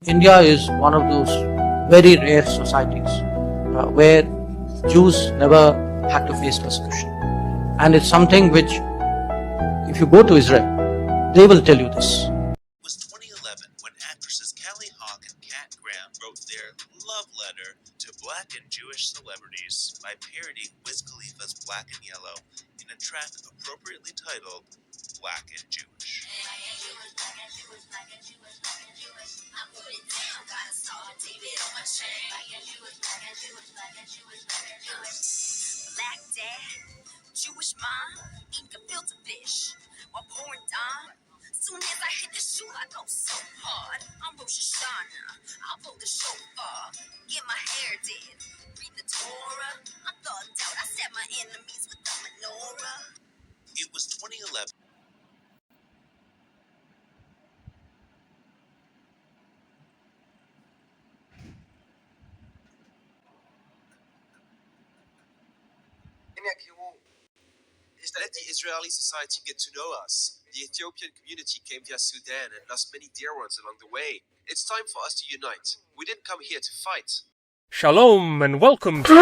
India is one of those very rare societies where Jews never had to face persecution. And it's something which, if you go to Israel, they will tell you this. It was 2011 when actresses Callie Hawk and Kat Graham wrote their love letter to Black and Jewish celebrities by parodying Wiz Khalifa's Black and Yellow in a track appropriately titled Black and Jewish. Black dad, Jewish mom, eat gefilte fish while pouring Dawn. Soon as I hit the shoe, I go so hard. I'm Rosh Hashanah, I'll blow the shofar, get my hair did, read the Torah. I'm thugged out, I set my enemies with the menorah. It was 2011. Is let the Israeli society get to know us. The Ethiopian community came via Sudan and lost many dear ones along the way. It's time for us to unite. We didn't come here to fight. Shalom and welcome to...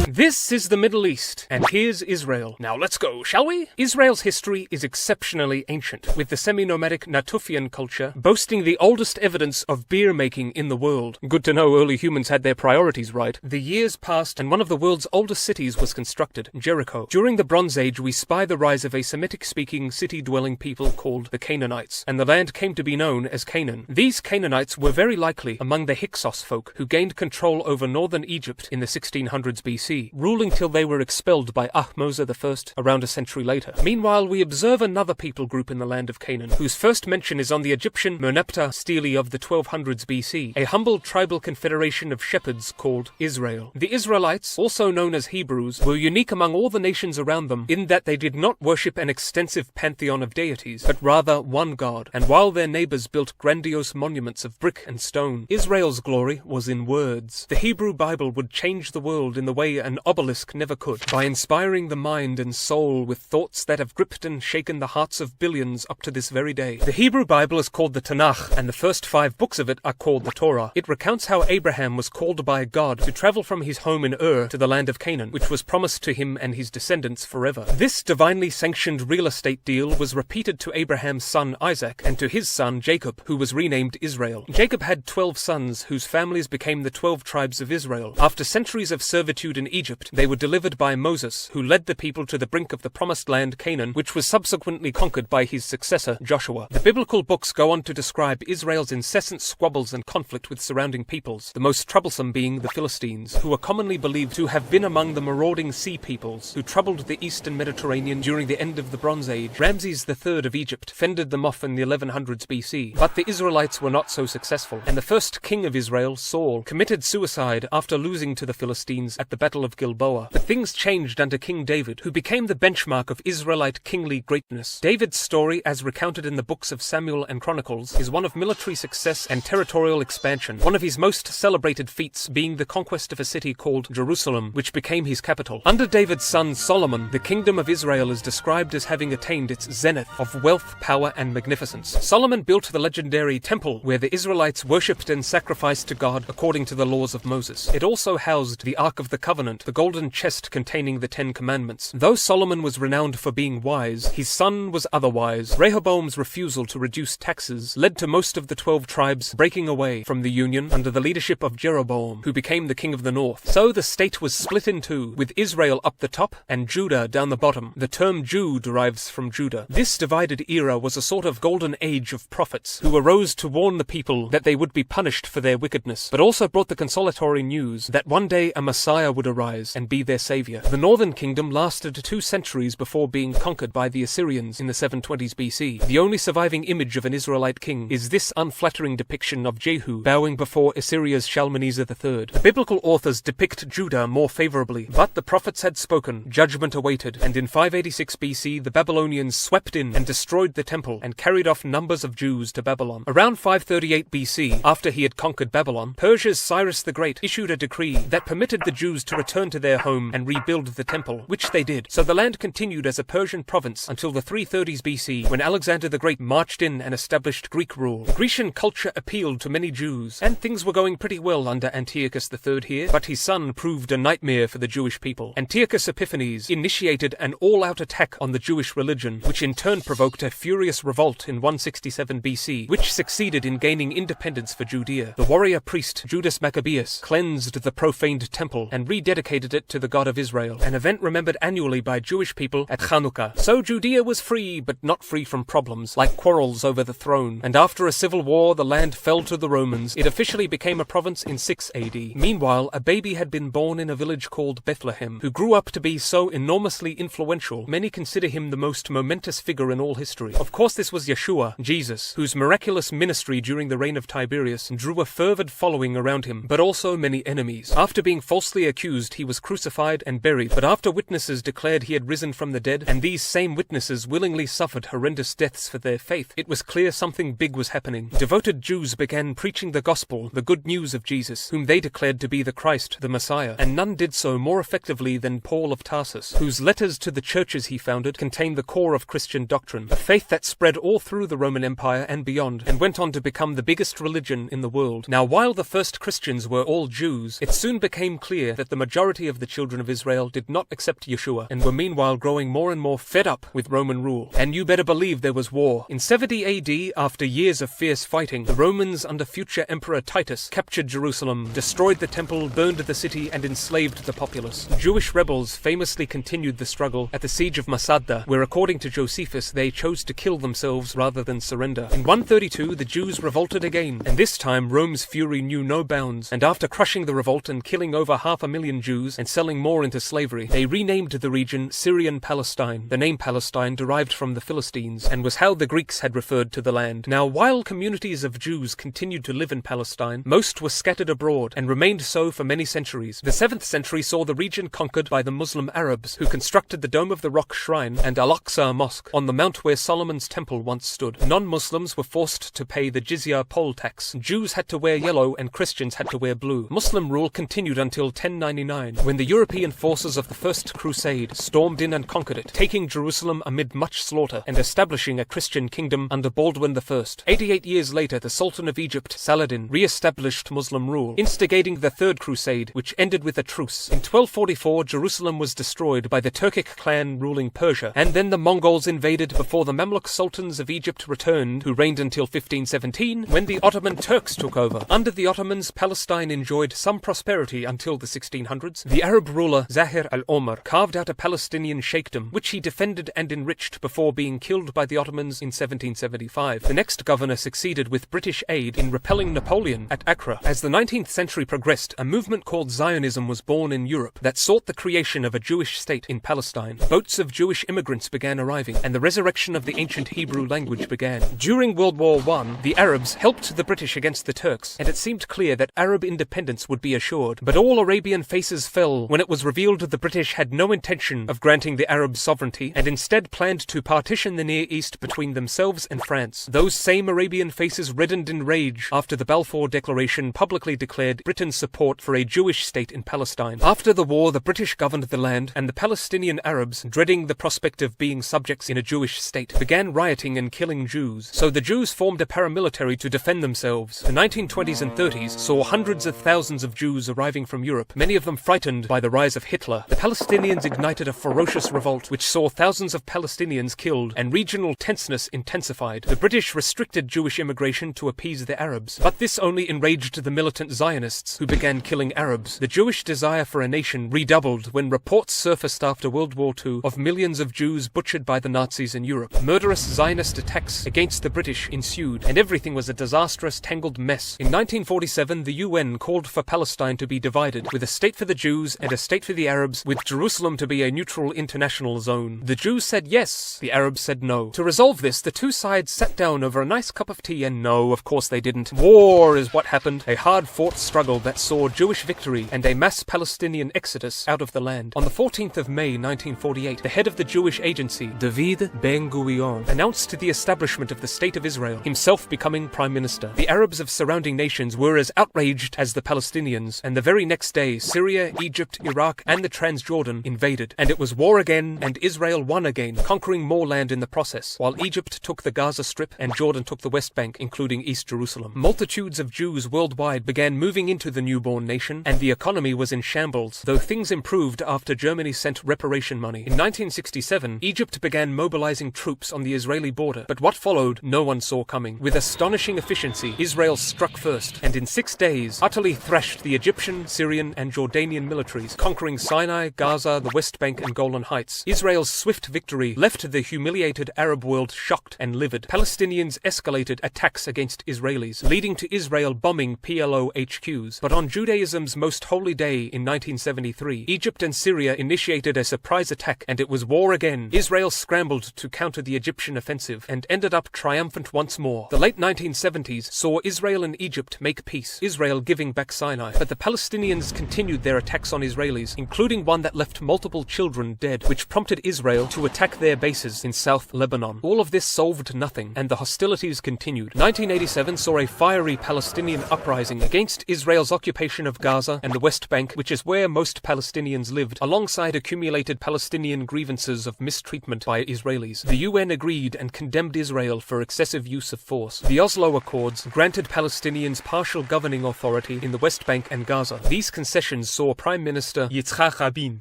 This is the Middle East, and here's Israel. Now let's go, shall we? Israel's history is exceptionally ancient, with the semi-nomadic Natufian culture boasting the oldest evidence of beer making in the world. Good to know early humans had their priorities right. The years passed, and one of the world's oldest cities was constructed, Jericho. During the Bronze Age, we spy the rise of a Semitic-speaking city-dwelling people called the Canaanites, and the land came to be known as Canaan. These Canaanites were very likely among the Hyksos folk, who gained control over northern Egypt in the 1600s BC. Ruling till they were expelled by Ahmose I around a century later. Meanwhile, we observe another people group in the land of Canaan, whose first mention is on the Egyptian Merneptah stele of the 1200s BC, a humble tribal confederation of shepherds called Israel. The Israelites, also known as Hebrews, were unique among all the nations around them in that they did not worship an extensive pantheon of deities, but rather one god, and while their neighbors built grandiose monuments of brick and stone, Israel's glory was in words. The Hebrew Bible would change the world in the way an obelisk never could, by inspiring the mind and soul with thoughts that have gripped and shaken the hearts of billions up to this very day. The Hebrew Bible is called the Tanakh, and the first 5 books of it are called the Torah. It recounts how Abraham was called by God to travel from his home in Ur to the land of Canaan, which was promised to him and his descendants forever. This divinely sanctioned real estate deal was repeated to Abraham's son Isaac, and to his son Jacob, who was renamed Israel. Jacob had 12 sons, whose families became the 12 tribes of Israel. After centuries of servitude in Egypt, they were delivered by Moses, who led the people to the brink of the promised land Canaan, which was subsequently conquered by his successor Joshua. The biblical books go on to describe Israel's incessant squabbles and conflict with surrounding peoples, the most troublesome being the Philistines, who are commonly believed to have been among the marauding sea peoples who troubled the eastern Mediterranean during the end of the Bronze Age. Ramses III of Egypt fended them off in the 1100s BC, but the Israelites were not so successful, and the first king of Israel, Saul, committed suicide after losing to the Philistines at the Battle of Gilboa. But things changed under King David, who became the benchmark of Israelite kingly greatness. David's story, as recounted in the books of Samuel and Chronicles, is one of military success and territorial expansion, one of his most celebrated feats being the conquest of a city called Jerusalem, which became his capital. Under David's son Solomon, the kingdom of Israel is described as having attained its zenith of wealth, power, and magnificence. Solomon built the legendary temple, where the Israelites worshipped and sacrificed to God according to the laws of Moses. It also housed the Ark of the Covenant, the golden chest containing the 10 Commandments. Though Solomon was renowned for being wise, his son was otherwise. Rehoboam's refusal to reduce taxes led to most of the 12 tribes breaking away from the union under the leadership of Jeroboam, who became the king of the north. So the state was split in two, with Israel up the top and Judah down the bottom. The term Jew derives from Judah. This divided era was a sort of golden age of prophets, who arose to warn the people that they would be punished for their wickedness, but also brought the consolatory news that one day a Messiah would arise and be their savior. The northern kingdom lasted 2 centuries before being conquered by the Assyrians in the 720s BC. The only surviving image of an Israelite king is this unflattering depiction of Jehu bowing before Assyria's Shalmaneser III. The biblical authors depict Judah more favorably, but the prophets had spoken, judgment awaited, and in 586 BC the Babylonians swept in and destroyed the temple and carried off numbers of Jews to Babylon. Around 538 BC, after he had conquered Babylon, Persia's Cyrus the Great issued a decree that permitted the Jews to return return to their home and rebuild the temple, which they did. So the land continued as a Persian province until the 330s BC, when Alexander the Great marched in and established Greek rule. Grecian culture appealed to many Jews, and things were going pretty well under Antiochus III here, but his son proved a nightmare for the Jewish people. Antiochus Epiphanes initiated an all-out attack on the Jewish religion, which in turn provoked a furious revolt in 167 BC, which succeeded in gaining independence for Judea. The warrior priest Judas Maccabeus cleansed the profaned temple and rededicated it to the God of Israel, an event remembered annually by Jewish people at Chanukah. So Judea was free, but not free from problems, like quarrels over the throne, and after a civil war the land fell to the Romans. It officially became a province in 6 AD. Meanwhile, a baby had been born in a village called Bethlehem, who grew up to be so enormously influential, many consider him the most momentous figure in all history. Of course this was Yeshua, Jesus, whose miraculous ministry during the reign of Tiberius drew a fervid following around him, but also many enemies. After being falsely accused, he was crucified and buried, but after witnesses declared he had risen from the dead, and these same witnesses willingly suffered horrendous deaths for their faith, it was clear something big was happening. Devoted Jews began preaching the gospel, the good news of Jesus, whom they declared to be the Christ, the Messiah, and none did so more effectively than Paul of Tarsus, whose letters to the churches he founded contained the core of Christian doctrine, a faith that spread all through the Roman Empire and beyond, and went on to become the biggest religion in the world. Now, while the first Christians were all Jews, it soon became clear that the majority of the children of Israel did not accept Yeshua, and were meanwhile growing more and more fed up with Roman rule. And you better believe there was war. In 70 AD, after years of fierce fighting, the Romans under future Emperor Titus captured Jerusalem, destroyed the temple, burned the city, and enslaved the populace. Jewish rebels famously continued the struggle at the siege of Masada, where according to Josephus they chose to kill themselves rather than surrender. In 132 the Jews revolted again, and this time Rome's fury knew no bounds, and after crushing the revolt and killing over 500,000 Jews and selling more into slavery, they renamed the region Syrian Palestine. The name Palestine derived from the Philistines, and was how the Greeks had referred to the land. Now, while communities of Jews continued to live in Palestine, most were scattered abroad, and remained so for many centuries. The 7th century saw the region conquered by the Muslim Arabs, who constructed the Dome of the Rock Shrine and Al-Aqsa Mosque on the mount where Solomon's temple once stood. Non-Muslims were forced to pay the jizya poll tax. Jews had to wear yellow and Christians had to wear blue. Muslim rule continued until 1099, when the European forces of the First Crusade stormed in and conquered it, taking Jerusalem amid much slaughter and establishing a Christian kingdom under Baldwin I. 88 years later, the Sultan of Egypt, Saladin, re-established Muslim rule, instigating the Third Crusade, which ended with a truce. In 1244, Jerusalem was destroyed by the Turkic clan ruling Persia, and then the Mongols invaded before the Mamluk sultans of Egypt returned, who reigned until 1517, when the Ottoman Turks took over. Under the Ottomans, Palestine enjoyed some prosperity until the 1600s. The Arab ruler Zahir al-Omar carved out a Palestinian sheikhdom, which he defended and enriched before being killed by the Ottomans in 1775. The next governor succeeded with British aid in repelling Napoleon at Acre. As the 19th century progressed, a movement called Zionism was born in Europe that sought the creation of a Jewish state in Palestine. Boats of Jewish immigrants began arriving, and the resurrection of the ancient Hebrew language began. During World War I, the Arabs helped the British against the Turks, and it seemed clear that Arab independence would be assured. But all Arabian faces fell when it was revealed the British had no intention of granting the Arabs sovereignty, and instead planned to partition the Near East between themselves and France. Those same Arabian faces reddened in rage after the Balfour Declaration publicly declared Britain's support for a Jewish state in Palestine. After the war, the British governed the land, and the Palestinian Arabs, dreading the prospect of being subjects in a Jewish state, began rioting and killing Jews. So the Jews formed a paramilitary to defend themselves. The 1920s and 30s saw hundreds of thousands of Jews arriving from Europe, many of them frightened by the rise of Hitler. The Palestinians ignited a ferocious revolt, which saw thousands of Palestinians killed, and regional tenseness intensified. The British restricted Jewish immigration to appease the Arabs, but this only enraged the militant Zionists, who began killing Arabs. The Jewish desire for a nation redoubled when reports surfaced after World War II of millions of Jews butchered by the Nazis in Europe. Murderous Zionist attacks against the British ensued, and everything was a disastrous, tangled mess. In 1947, the UN called for Palestine to be divided, with a state for the Jews and a state for the Arabs, with Jerusalem to be a neutral international zone. The Jews said yes, the Arabs said no. To resolve this, the two sides sat down over a nice cup of tea, and no, of course they didn't. War is what happened, a hard-fought struggle that saw Jewish victory and a mass Palestinian exodus out of the land. On the 14th of May 1948, the head of the Jewish agency, David Ben-Gurion, announced the establishment of the State of Israel, himself becoming Prime Minister. The Arabs of surrounding nations were as outraged as the Palestinians, and the very next day, Syria, Egypt, Iraq, and the Transjordan invaded, and it was war again, and Israel won again, conquering more land in the process, while Egypt took the Gaza Strip and Jordan took the West Bank, including East Jerusalem. Multitudes of Jews worldwide began moving into the newborn nation, and the economy was in shambles, though things improved after Germany sent reparation money. In 1967, Egypt began mobilizing troops on the Israeli border, but what followed no one saw coming. With astonishing efficiency, Israel struck first, and in 6 days utterly thrashed the Egyptian, Syrian, and Jordanian militaries, conquering Sinai, Gaza, the West Bank, and Golan Heights. Israel's swift victory left the humiliated Arab world shocked and livid. Palestinians escalated attacks against Israelis, leading to Israel bombing PLO HQs. But on Judaism's most holy day in 1973, Egypt and Syria initiated a surprise attack, and it was war again. Israel scrambled to counter the Egyptian offensive and ended up triumphant once more. The late 1970s saw Israel and Egypt make peace, Israel giving back Sinai. But the Palestinians continued their attacks on Israelis, including one that left multiple children dead, which prompted Israel to attack their bases in South Lebanon. All of this solved nothing, and the hostilities continued. 1987 saw a fiery Palestinian uprising against Israel's occupation of Gaza and the West Bank, which is where most Palestinians lived, alongside accumulated Palestinian grievances of mistreatment by Israelis. The UN agreed and condemned Israel for excessive use of force. The Oslo Accords granted Palestinians partial governing authority in the West Bank and Gaza. These concessions saw Prime Minister Yitzhak Rabin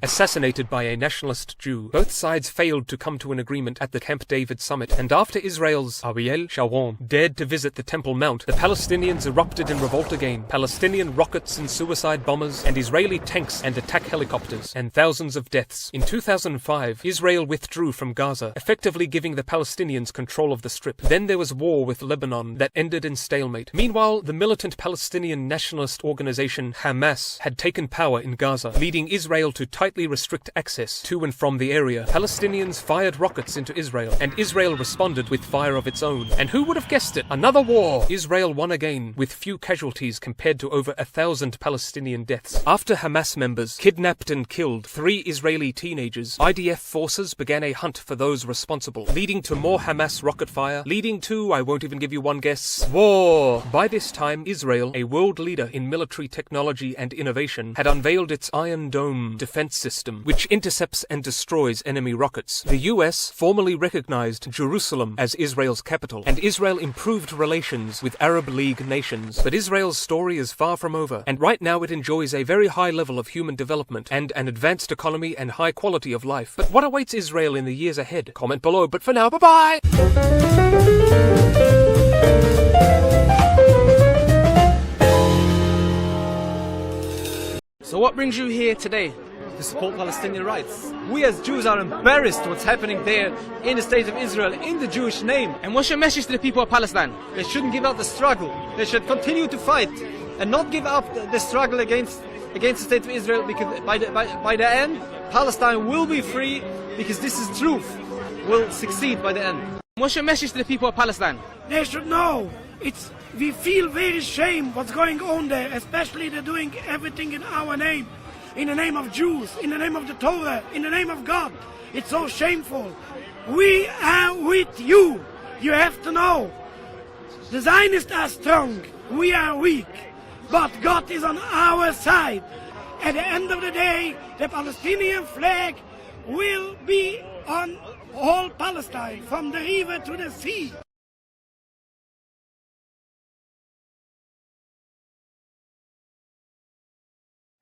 assassinated by a nationalist Jew. Both sides failed to come to an agreement at the Camp David summit, and after Israel's Ariel Sharon dared to visit the Temple Mount, the Palestinians erupted in revolt again. Palestinian rockets and suicide bombers, and Israeli tanks and attack helicopters, and thousands of deaths. In 2005, Israel withdrew from Gaza, effectively giving the Palestinians control of the Strip. Then there was war with Lebanon that ended in stalemate. Meanwhile, the militant Palestinian nationalist organization Hamas had taken power in Gaza, leading Israel to tightly restrict access to and from the area. Palestinians fired rockets into Israel, and Israel responded with fire of its own. And who would have guessed it? Another war! Israel won again, with few casualties compared to over 1,000 Palestinian deaths. After Hamas members kidnapped and killed 3 Israeli teenagers, IDF forces began a hunt for those responsible, leading to more Hamas rocket fire, leading to, I won't even give you one guess, war! By this time, Israel, a world leader in military technology and innovation, had unveiled its Iron Dome defense system, which intercepts and destroys enemy rockets. The US formally recognized Jerusalem as Israel's capital, and Israel improved relations with Arab League nations. But Israel's story is far from over, and right now it enjoys a very high level of human development and an advanced economy and high quality of life. But what awaits Israel in the years ahead? Comment below, but for now, bye-bye! So what brings you here today? To support Palestinian rights. We as Jews are embarrassed what's happening there in the state of Israel in the Jewish name. And what's your message to the people of Palestine? They shouldn't give up the struggle. They should continue to fight and not give up the struggle against the state of Israel, because by the end, Palestine will be free, because this is truth. Will succeed by the end. What's your message to the people of Palestine? They should know. We feel very shame what's going on there, especially they're doing everything in our name. In the name of Jews, in the name of the Torah, in the name of God. It's so shameful. We are with you. You have to know. The Zionists are strong. We are weak. But God is on our side. At the end of the day, the Palestinian flag will be on all Palestine, from the river to the sea.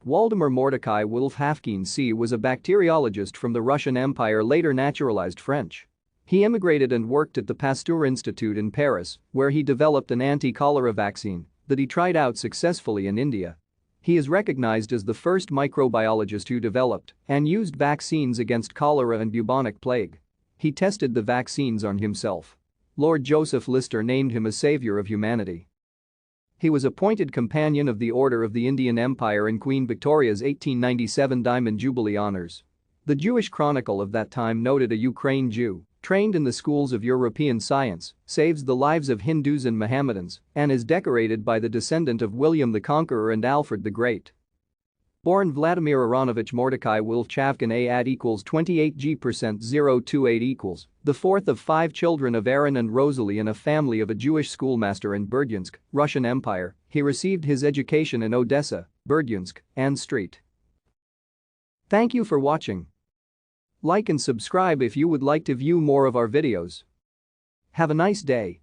Waldemar Mordecai Wolf Hafkeen C. was a bacteriologist from the Russian Empire, later naturalized French. He immigrated and worked at the Pasteur Institute in Paris, where he developed an anti-cholera vaccine that he tried out successfully in India. He is recognized as the first microbiologist who developed and used vaccines against cholera and bubonic plague. He tested the vaccines on himself. Lord Joseph Lister named him a savior of humanity. He was appointed Companion of the Order of the Indian Empire in Queen Victoria's 1897 Diamond Jubilee honors. The Jewish Chronicle of that time noted a Ukraine Jew, trained in the schools of European science, saves the lives of Hindus and Mohammedans, and is decorated by the descendant of William the Conqueror and Alfred the Great. Born Vladimir Aronovich Mordecai Wolf Chavkin A@ equals 28G%028 equals the fourth of 5 children of Aaron and Rosalie in a family of a Jewish schoolmaster in Berdyansk, Russian Empire. He received his education in Odessa, Berdyansk, and St. Thank you for watching. Like and subscribe if you would like to view more of our videos. Have a nice day.